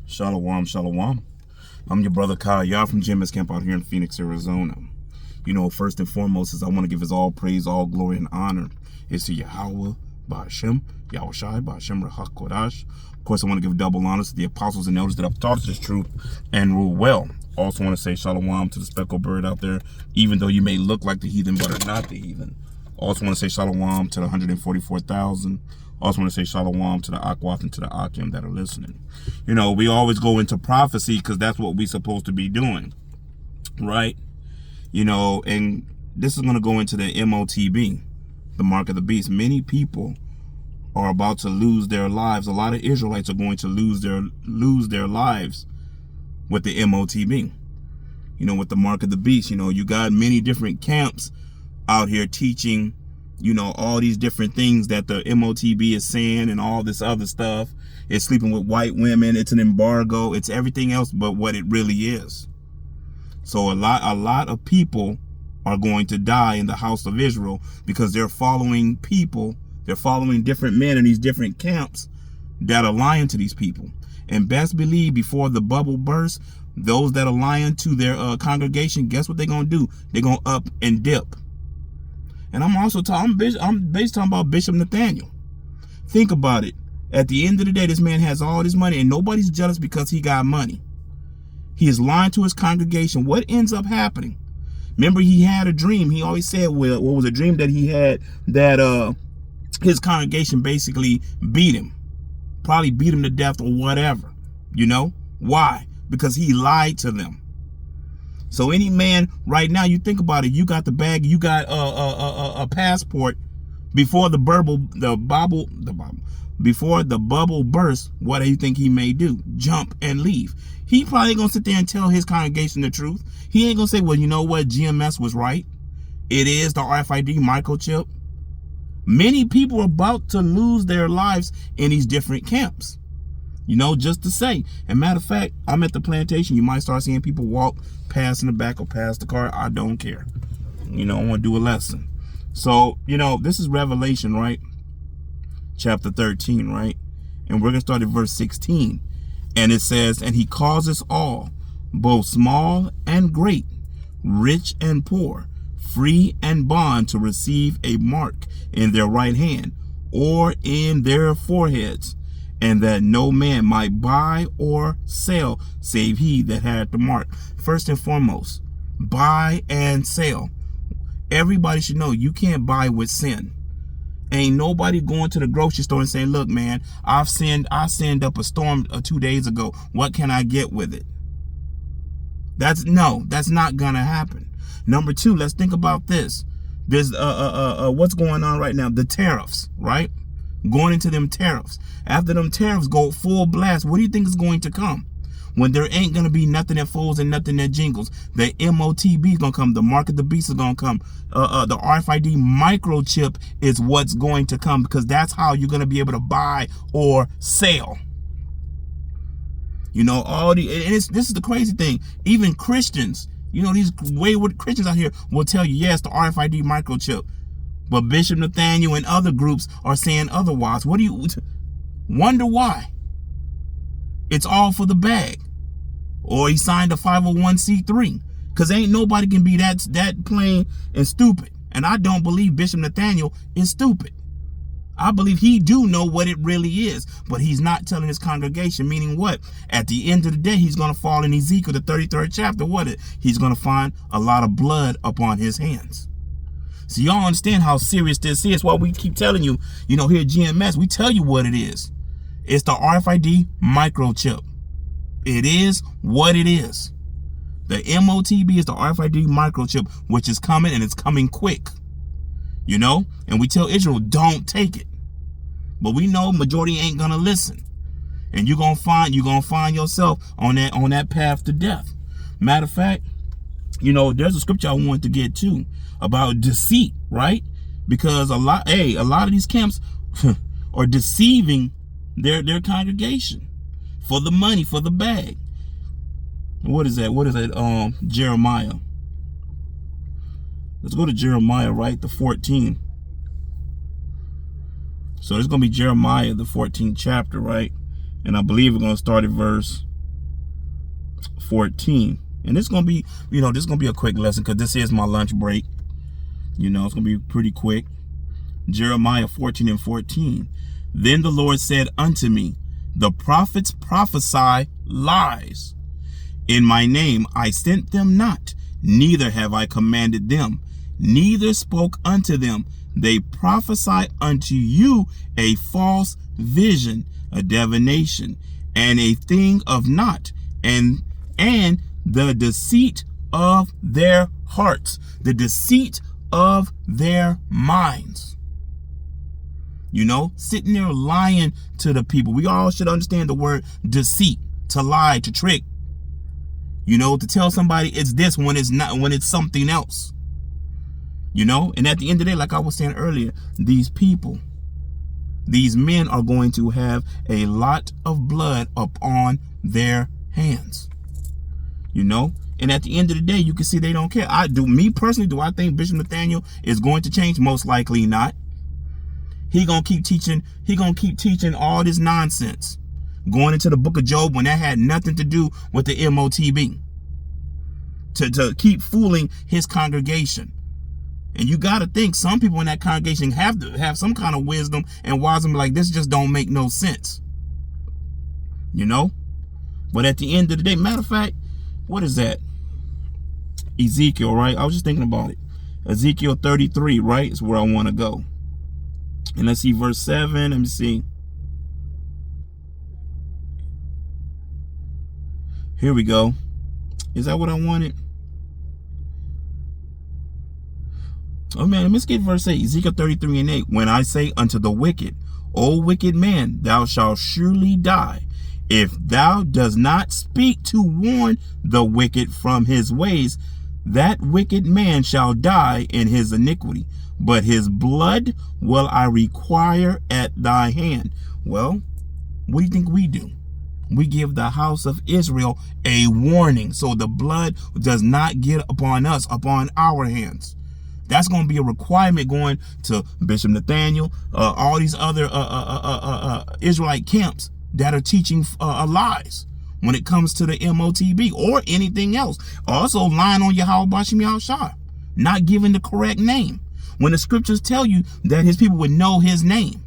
Shalom, shalom. I'm your brother Kyle. Y'all from GMS Camp out here in Phoenix, Arizona. You know, first and foremost is I want to give his all praise, all glory, and honor is to Yahweh, Ba'ashem, Yahweh Shai, Ba'ashem, Rahak Kodash. Of course, I want to give double honors to the apostles and elders that have taught us this truth and rule well. Also want to say shalom to the speckled bird out there, even though you may look like the heathen but are not the heathen. Also want to say shalom to the 144,000. Also want to say shalom to the Akwath and to the Akim that are listening. You know, we always go into prophecy because that's what we're supposed to be doing, right? You know, and this is going to go into the Motb, the mark of the beast. Many people are about to lose their lives. A lot of Israelites are going to lose their lives with the Motb, you know, with the mark of the beast. You know, you got many different camps out here teaching, you know, all these different things that the Motb is saying and all this other stuff. It's sleeping with white women. It's an embargo. It's everything else but what it really is. So a lot of people are going to die in the house of Israel because they're following people. They're following different men in these different camps that are lying to these people. And best believe before the bubble bursts, those that are lying to their congregation, guess what they're going to do? They're going to up and dip. And I'm also talking about Bishop Nathaniel. Think about it. At the end of the day, this man has all this money and nobody's jealous because he got money. He is lying to his congregation. What ends up happening? Remember, he had a dream. He always said, well, what was a dream that he had that his congregation basically beat him. Probably beat him to death or whatever. You know? Why? Because he lied to them. So any man right now, you think about it, you got the bag, you got a passport. Before the bubble bursts, what do you think he may do? Jump and leave. He probably ain't gonna sit there and tell his congregation the truth. He ain't gonna say, well, you know what, GMS was right. It is the RFID microchip. Many people are about to lose their lives in these different camps. You know, just to say. And matter of fact, I'm at the plantation. You might start seeing people walk past in the back or past the car. I don't care. You know, I want to do a lesson. So, you know, this is Revelation, right? Chapter 13, right? And we're going to start at verse 16. And it says, and he causes all, both small and great, rich and poor, free and bond, to receive a mark in their right hand or in their foreheads, and that no man might buy or sell save he that had the mark. First and foremost, buy and sell. Everybody should know you can't buy with sin. Ain't nobody going to the grocery store and saying, look, man, I sinned up a storm 2 days ago. What can I get with it? That's not gonna happen. Number two, let's think about this. There's what's going on right now? The tariffs, right? Going into them tariffs. After them tariffs go full blast, what do you think is going to come? When there ain't going to be nothing that folds and nothing that jingles. The Motb is going to come. The mark of the beast is going to come. The RFID microchip is what's going to come, because that's how you're going to be able to buy or sell. You know, this is the crazy thing. Even Christians, you know, these wayward Christians out here will tell you, yes, the RFID microchip. But Bishop Nathaniel and other groups are saying otherwise. What do you wonder why? It's all for the bag. Or he signed a 501c3. Because ain't nobody can be that plain and stupid. And I don't believe Bishop Nathaniel is stupid. I believe he do know what it really is. But he's not telling his congregation. Meaning what? At the end of the day, he's going to fall in Ezekiel, the 33rd chapter. He's going to find a lot of blood upon his hands. So y'all understand how serious this is. Why we keep telling you, you know, here at GMS, we tell you what it is. It's the RFID microchip. It is what it is. The Motb is the RFID microchip, which is coming, and it's coming quick. You know? And we tell Israel, don't take it. But we know majority ain't gonna listen. And you're gonna find yourself on that path to death. Matter of fact, you know, there's a scripture I wanted to get to about deceit, right? Because a lot of these camps are deceiving their congregation for the money, for the bag. What is that? Jeremiah. Let's go to Jeremiah, right? The 14. So it's going to be Jeremiah, the 14th chapter, right? And I believe we're going to start at verse 14. And it's going to be, this is going to be a quick lesson because this is my lunch break. It's going to be pretty quick. Jeremiah 14:14. Then the Lord said unto me, the prophets prophesy lies. In my name I sent them not, neither have I commanded them, neither spoke unto them. They prophesy unto you a false vision, a divination, and a thing of naught, and the deceit of their hearts, the deceit of their minds. Sitting there lying to the people. We all should understand the word deceit, to lie, to trick. To tell somebody it's this when it's not, when it's something else. And at the end of the day, like I was saying earlier, these people, these men are going to have a lot of blood upon their hands. And at the end of the day, you can see they don't care. Me personally, do I think Bishop Nathaniel is going to change? Most likely not. He gonna keep teaching. He gonna keep teaching all this nonsense, going into the book of Job when that had nothing to do with the Motb. To keep fooling his congregation. And you got to think some people in that congregation have to have some kind of wisdom and wisdom, like this just don't make no sense. But at the end of the day, matter of fact, what is that? Ezekiel, right? I was just thinking about it. Ezekiel 33, right? Is where I want to go. And let's see verse 7. Let me see. Here we go. Is that what I wanted? Oh man, let's get verse 8. Ezekiel 33:8. When I say unto the wicked, O wicked man, thou shalt surely die, if thou does not speak to warn the wicked from his ways, that wicked man shall die in his iniquity, but his blood will I require at thy hand. Well, what do you think we do? We give the house of Israel a warning so the blood does not get upon us, upon our hands. That's going to be a requirement going to Bishop Nathaniel, all these other Israelite camps that are teaching lies when it comes to the Motb or anything else. Also lying on Yahweh Bashim Yahushua, not giving the correct name. When the scriptures tell you that his people would know his name.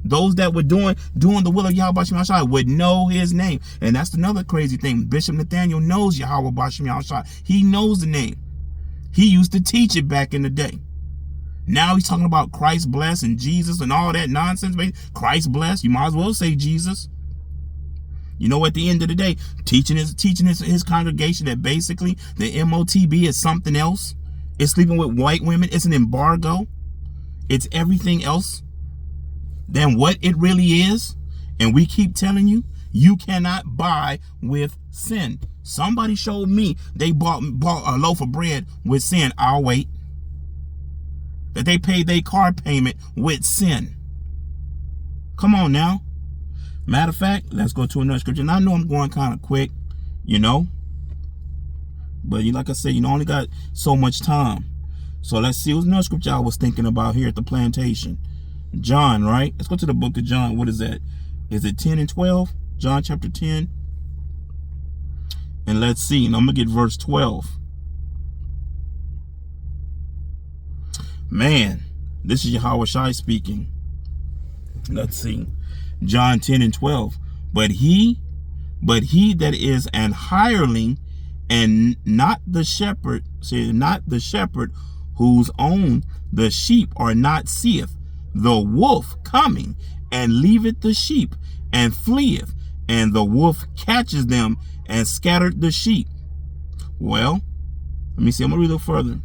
Those that were doing the will of Yahweh Bashim Yahushua would know his name. And that's another crazy thing. Bishop Nathaniel knows Yahweh Bashim Yahushua. He knows the name. He used to teach it back in the day. Now he's talking about Christ bless and Jesus and all that nonsense. Christ bless, you might as well say Jesus. At the end of the day, teaching his congregation that basically the Motb is something else. It's sleeping with white women. It's an embargo. It's everything else than what it really is. And we keep telling you, you cannot buy with sin. Somebody showed me they bought a loaf of bread with sin. I'll wait. That they paid their car payment with sin. Come on now. Matter of fact, let's go to another scripture. And I know I'm going kind of quick, But like I said, only got so much time. So let's see. What's another scripture I was thinking about here at the plantation? John, right? Let's go to the book of John. What is that? Is it 10 and 12? John chapter 10. And let's see. And I'm going to get verse 12. Man, this is Yahweh Shai speaking. Let's see. John 10 and 12. But he that is an hireling and not the shepherd, whose own the sheep are not, seeth the wolf coming, and leaveth the sheep, and fleeth, and the wolf catches them, and scattered the sheep. Well, let me see. I'm going to read a little further.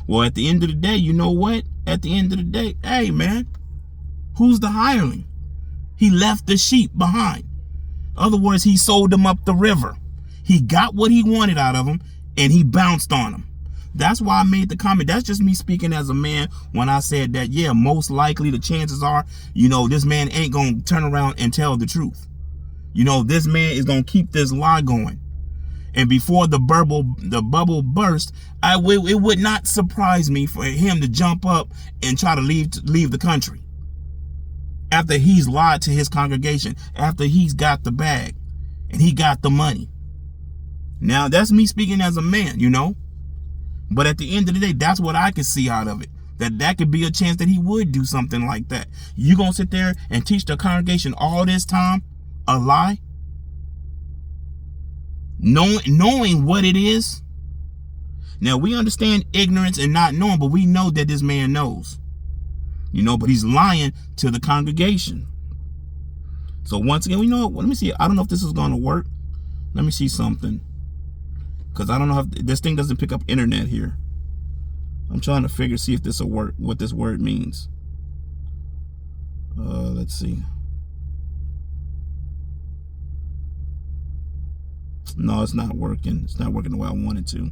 Well, at the end of the day, you know what? At the end of the day, hey, man, who's the hireling? He left the sheep behind. In other words, he sold them up the river. He got what he wanted out of them, and he bounced on them. That's why I made the comment. That's just me speaking as a man when I said that, yeah, most likely the chances are, this man ain't going to turn around and tell the truth. This man is going to keep this lie going. And before the bubble burst, it would not surprise me for him to jump up and try to leave the country. after he's lied to his congregation, after he's got the bag and he got the money. Now, that's me speaking as a man, you know. But at the end of the day, that's what I can see out of it. That could be a chance that he would do something like that. You gonna sit there and teach the congregation all this time a lie? Knowing what it is? Now, we understand ignorance and not knowing, but we know that this man knows. You know, but he's lying to the congregation. So once again, you know, let me see. I don't know if this is going to work. Let me see something. Because I don't know if this thing doesn't pick up internet here. I'm trying to see if this will work, what this word means. Let's see. No, it's not working. It's not working the way I wanted to.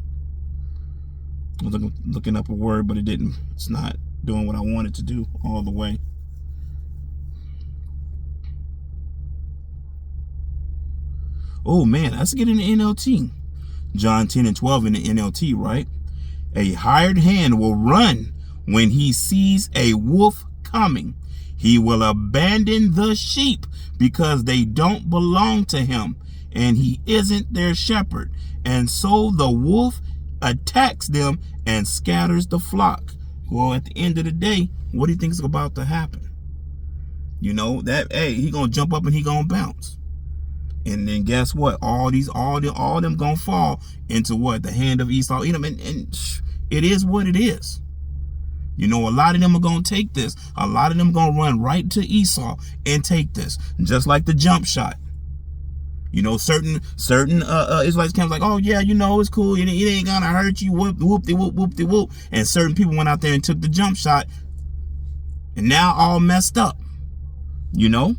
I was looking up a word, but it didn't. It's not doing what I wanted to do all the way. Oh man, let's get in the NLT. John 10 and 12 in the NLT, right? A hired hand will run when he sees a wolf coming. He will abandon the sheep because they don't belong to him, and he isn't their shepherd. And so the wolf attacks them and scatters the flock. Well, at the end of the day, what do you think is about to happen? You know, that, hey, he gonna jump up and he gonna bounce. And then guess what? All them gonna fall into what? The hand of Esau, Edom, and it is what it is. You know, a lot of them are gonna take this. A lot of them gonna run right to Esau and take this, just like the jump shot. You know, certain Israelites came like, oh yeah, you know, it's cool. It ain't gonna hurt you. Whoop. And certain people went out there and took the jump shot, and now all messed up. You know,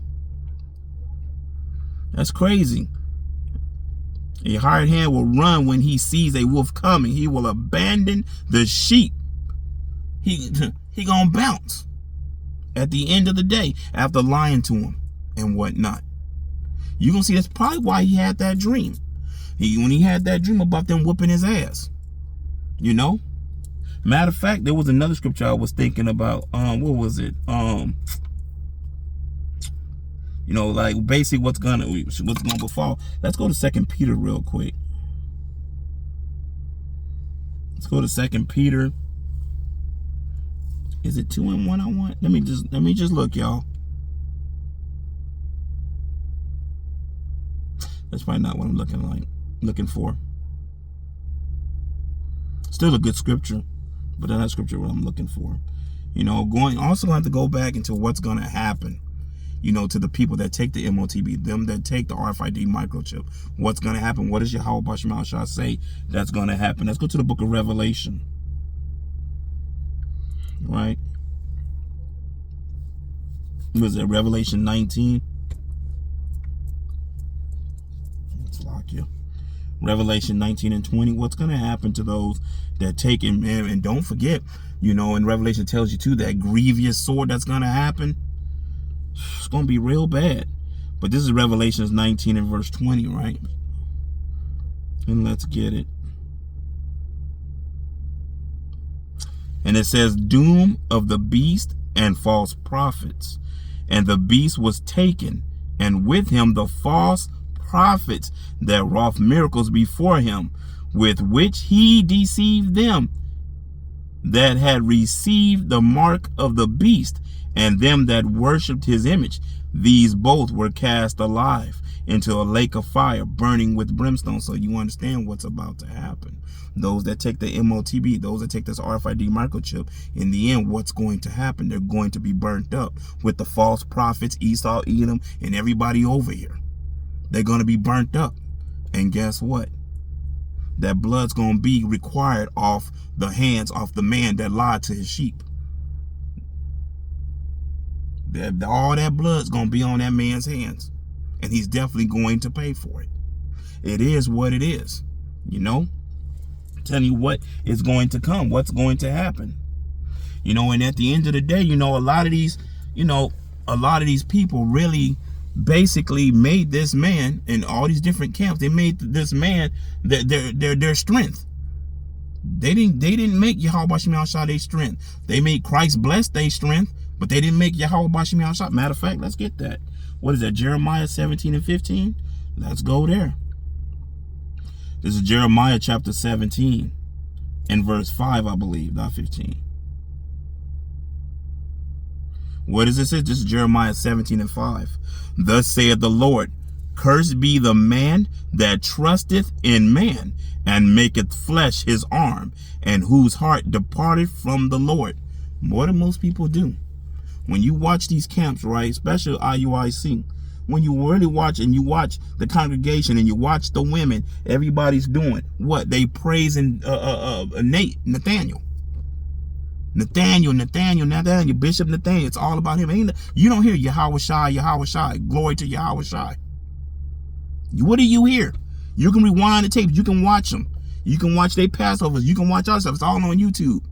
that's crazy. A hired hand will run when he sees a wolf coming. He will abandon the sheep. He gonna bounce at the end of the day after lying to him and whatnot. You're going to see that's probably why he had that dream. When he had that dream about them whooping his ass. You know? Matter of fact, there was another scripture I was thinking about. What was it? You know, like basically what's gonna befall. Let's go to 2 Peter real quick. Let's go to 2 Peter. Is it 2 and 1 I want? Let me just look, y'all. That's probably not what I'm looking for. Still a good scripture, but that's not scripture what I'm looking for. You know, also going to go back into what's going to happen, you know, to the people that take the Motb, them that take the RFID microchip. What's going to happen? What does Yahweh Bashar Shah say that's going to happen? Let's go to the book of Revelation. Right? Was it Revelation 19? Revelation 19 and 20. What's going to happen to those that take him? And don't forget, you know, in Revelation tells you too, that grievous sword that's going to happen. It's going to be real bad. But this is Revelation 19 and verse 20, right? And let's get it. And it says, doom of the beast and false prophets. And the beast was taken, and with him the false prophets that wrought miracles before him, with which he deceived them that had received the mark of the beast, and them that worshipped his image. These both were cast alive into a lake of fire, burning with brimstone. So you understand what's about to happen. Those that take the Motb, those that take this RFID microchip, in the end, what's going to happen? They're going to be burnt up with the false prophets, Esau, Edom, and everybody over here. They're going to be burnt up. And guess what? That blood's going to be required off the hands of the man that lied to his sheep. All that blood's going to be on that man's hands. And he's definitely going to pay for it. It is what it is. You know? I'm telling you what is going to come. What's going to happen. You know, and at the end of the day, you know, a lot of these people really basically made this man in all these different camps. They made this man their strength. They didn't make Yahweh Bashar Shah their strength. They made Christ bless their strength. But they didn't make Yahweh Bashim Yahushua. Matter of fact, let's get that. What is that? Jeremiah 17 and 15? Let's go there. This is Jeremiah chapter 17 and verse 5, I believe, not 15. What does it say? This is Jeremiah 17 and 5. Thus saith the Lord, cursed be the man that trusteth in man, and maketh flesh his arm, and whose heart departed from the Lord. More than most people do. When you watch these camps, right, especially IUIC, when you really watch and you watch the congregation and you watch the women, everybody's doing what? They praising Nathaniel, Bishop Nathaniel. It's all about him. You don't hear Yahweh Shai, glory to Yahweh Shai. What do you hear? You can rewind the tapes. You can watch them. You can watch their Passovers. You can watch our stuff. It's all on YouTube.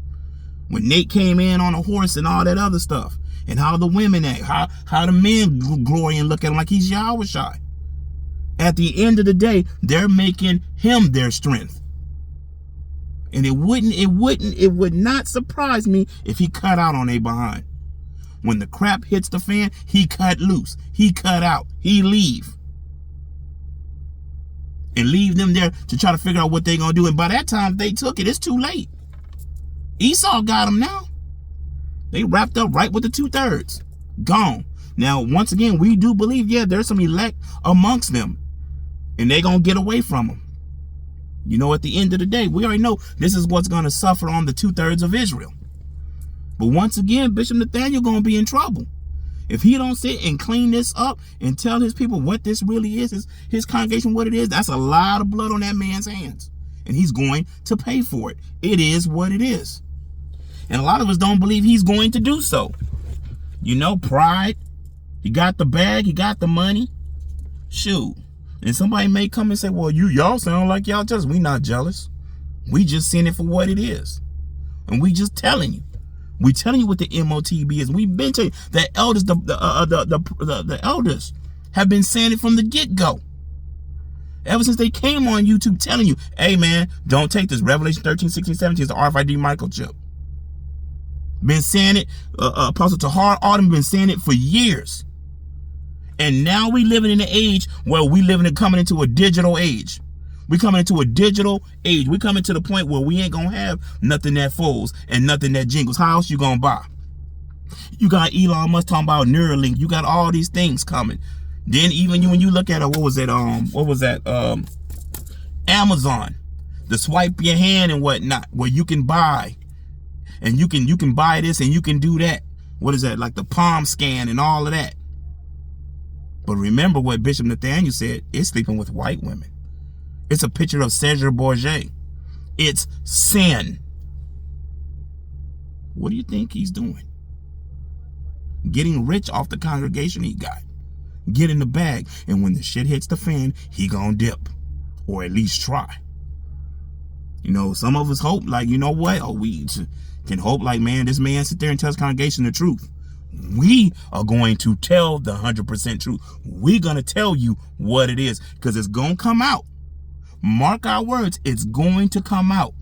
When Nate came in on a horse and all that other stuff. And how the women act. How the men glory and look at him like he's Yahweh Shai. At the end of the day, they're making him their strength. And it would not surprise me if he cut out on their behind. When the crap hits the fan, he cut loose. He cut out. He leave. And leave them there to try to figure out what they're going to do. And by that time, they took it. It's too late. Esau got them now. They wrapped up right with the 2/3. Gone. Now, once again, we do believe, yeah, there's some elect amongst them. And they're going to get away from them. You know, at the end of the day, we already know this is what's going to suffer on the 2/3 of Israel. But once again, Bishop Nathaniel going to be in trouble. If he don't sit and clean this up and tell his people what this really is, his congregation what it is, that's a lot of blood on that man's hands. And he's going to pay for it. It is what it is. And a lot of us don't believe he's going to do so. You know, pride. He got the bag. He got the money. Shoot. And somebody may come and say, well, y'all sound like y'all jealous. We not jealous. We just seeing it for what it is. And we just telling you. We telling you what the Motb is. We've been telling you. The elders, the elders have been saying it from the get-go. Ever since they came on YouTube telling you, hey man, don't take this. Revelation 13, 16, 17 is the RFID microchip. Been saying it. Apostle Tahar Autumn been saying it for years. And now we living in an age where we coming into a digital age. We coming into a digital age. We coming to the point where we ain't gonna have nothing that folds and nothing that jingles. How else you gonna buy? You got Elon Musk talking about Neuralink. You got all these things coming. Then even when you look at it, what was that? Amazon. The swipe your hand and whatnot, where you can buy. And you can buy this and you can do that. What is that? Like the palm scan and all of that. But remember what Bishop Nathaniel said. It's sleeping with white women. It's a picture of Cesar Borgia. It's sin. What do you think he's doing? Getting rich off the congregation he got. Get in the bag. And when the shit hits the fan, he gonna dip. Or at least try. You know, some of us hope like, you know what? Oh, we can hope like, man, this man sit there and tell his congregation the truth. We are going to tell the 100% truth. We're going to tell you what it is. Because it's going to come out. Mark our words. It's going to come out.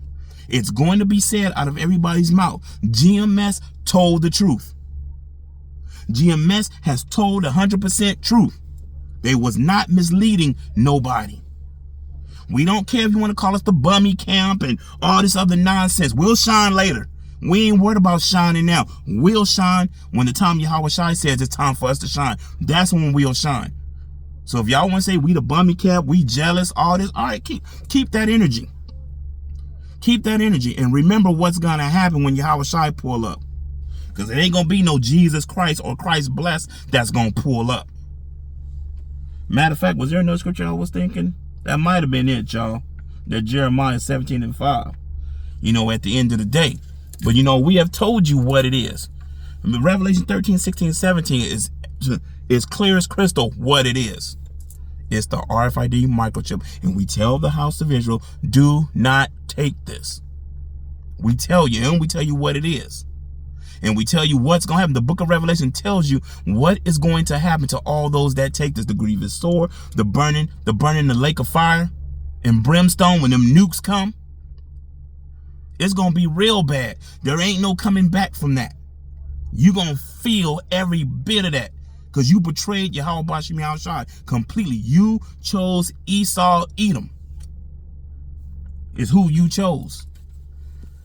It's going to be said out of everybody's mouth. GMS told the truth. GMS has told 100% truth. They was not misleading nobody. We don't care if you want to call us the bummy camp and all this other nonsense. We'll shine later. We ain't worried about shining now. We'll shine when the time Yahweh Shai says it's time for us to shine. That's when we'll shine. So if y'all want to say we the bummy cap, we jealous, all this, all right, keep that energy. Keep that energy. And remember what's going to happen when Yahweh Shai pull up. Because it ain't going to be no Jesus Christ or Christ blessed that's going to pull up. Matter of fact, was there another scripture I was thinking? That might have been it, y'all. That Jeremiah 17 and 5. You know, at the end of the day. But, you know, we have told you what it is. I mean, Revelation 13, 16, 17 is clear as crystal what it is. It's the RFID microchip. And we tell the house of Israel, do not take this. We tell you, and we tell you what it is. And we tell you what's going to happen. The book of Revelation tells you what is going to happen to all those that take this. The grievous sword, the burning, the lake of fire and brimstone when them nukes come. It's going to be real bad. There ain't no coming back from that. You're going to feel every bit of that because you betrayed Yahweh Bashim Yahushai completely. You chose Esau, Edom. Is who you chose.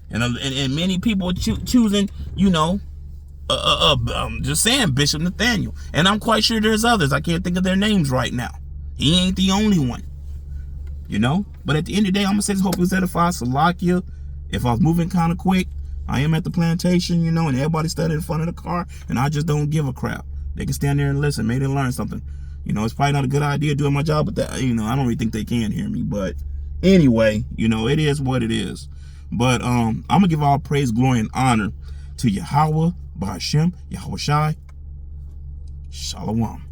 And many people are choosing, you know, just saying Bishop Nathaniel. And I'm quite sure there's others. I can't think of their names right now. He ain't the only one. You know? But at the end of the day, I'm going to say this, hope it was edified. Salakia. If I was moving kind of quick, I am at the plantation, you know, and everybody standing in front of the car, and I just don't give a crap. They can stand there and listen. Maybe they learn something. You know, it's probably not a good idea doing my job, but that, you know, I don't really think they can hear me. But anyway, you know, it is what it is. But I'm going to give all praise, glory, and honor to Yahweh, Ba'ashem, Yahushai. Shalom.